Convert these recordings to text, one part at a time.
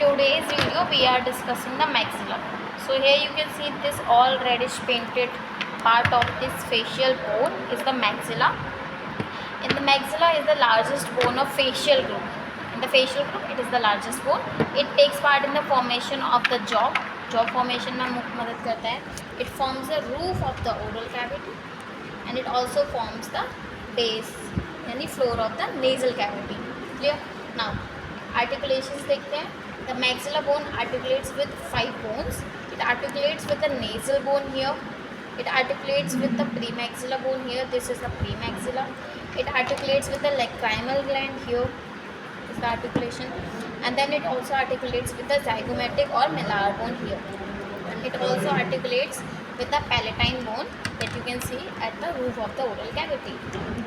today's video we are discussing the maxilla. So here you can see this all reddish painted part of this facial bone is the maxilla. In the maxilla is the largest bone of facial group. In the facial group it is the largest bone. It takes part in the formation of the jaw. Jaw formation में मुख्य मदद करता है. It forms the roof of the oral cavity and it also forms the base यानी floor of the nasal cavity. Clear? Now articulations देखते हैं. The maxilla bone articulates with 5 bones. It articulates with the nasal bone here. It articulates with the premaxilla bone here. This is the premaxilla. It articulates with the lacrimal gland here. This is the articulation. And then it also articulates with the zygomatic or malar bone here. And it also articulates with the palatine bone that you can see at the roof of the oral cavity.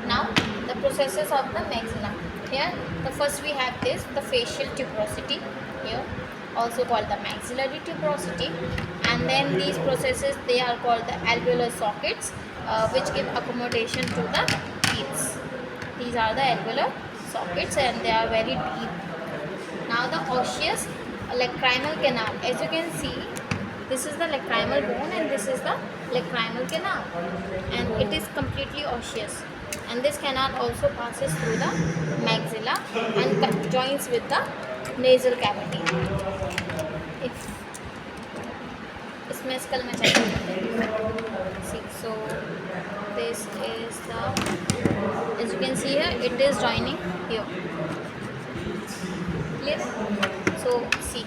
Now the processes of the maxilla. Here the first we have this, the facial tuberosity here, also called the maxillary tuberosity, and then these processes they are called the alveolar sockets, which give accommodation to the teeth. These are the alveolar sockets and they are very deep. Now the osseous lacrimal canal, as you can see, this is the lacrimal bone and this is the lacrimal canal, and it is completely osseous, and this canal also passes through the maxilla and joins with the nasal cavity. इसमें school में see, so this is the, as you can see here, it is joining here. Clear? So see,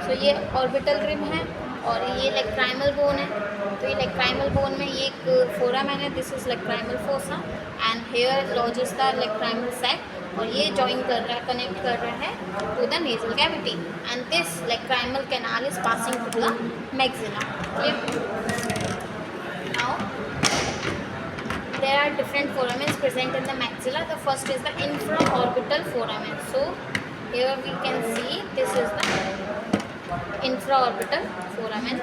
so ये orbital rim है और ये lacrimal bone है. तो ये lacrimal bone में ये एक foramen है, this is lacrimal fossa, and here lodges the lacrimal sac, और ये join कर रहा है, connect कर रहा है to the nasal cavity, and this lacrimal canal is passing through the maxilla. Clear? Now there are different foramens present in the maxilla. The first is the infraorbital foramen. So here we can see this is the infraorbital foramen.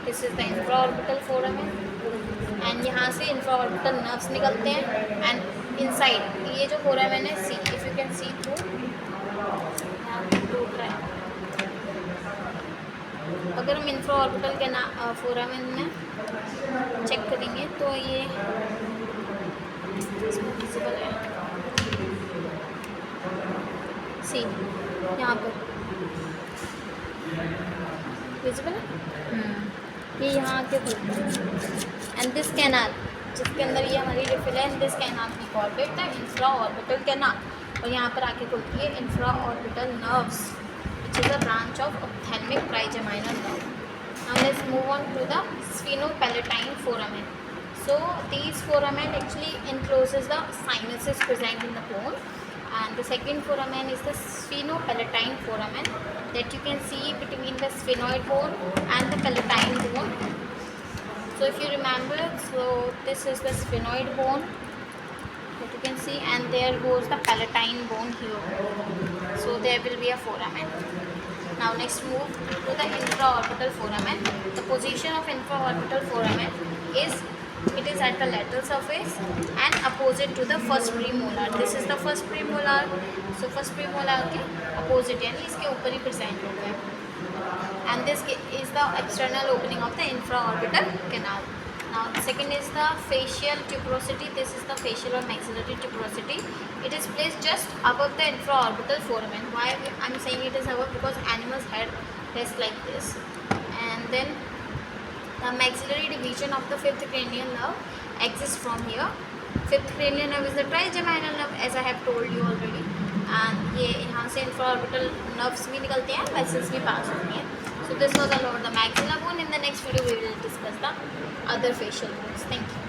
This is the infraorbital foramen, and यहाँ से infraorbital nerves निकलते हैं, and inside ये जो foramen है, see if you can see through, यहाँ टूट रहा है. अगर हम infraorbital के foramen में चेक करेंगे तो ये इसमें विजिबल है. सी यहाँ पर विजिबल है. ये यहाँ के एंड दिस कैनाल जिसके अंदर ये हमारी रिफिल है, and this canal we called it the infraorbital canal, और यहाँ पर आके खुलती है infraorbital nerves which is a branch of ophthalmic trigeminal nerve. Now let's move on to the sphenopalatine foramen. So these foramen actually encloses the sinuses present in the bone, and the second foramen is the sphenopalatine foramen that you can see between the sphenoid bone and the palatine bone. So if you remember, so this is the sphenoid bone that you can see, and there goes the palatine bone here. So there will be a foramen. Now next move to the infraorbital foramen. The position of infraorbital foramen is, it is at the lateral surface and opposite to the first premolar. This is the first premolar. So first premolar के opposite यानी इसके ऊपर ही present होता है. And this is the external opening of the infraorbital canal. Now the second is the facial tuberosity. This is the facial or maxillary tuberosity. It is placed just above the infraorbital foramen. Why I am saying it is above? Because animals' head rests like this. And then the maxillary division of the fifth cranial nerve exists from here. Fifth cranial nerve is the trigeminal nerve, as I have told you already. And ये यहाँ से infraorbital nerves भी निकलते हैं, vessels भी pass होती हैं. So this was all about the maxilla bone. In the next video we will discuss the other facial bones. Thank you.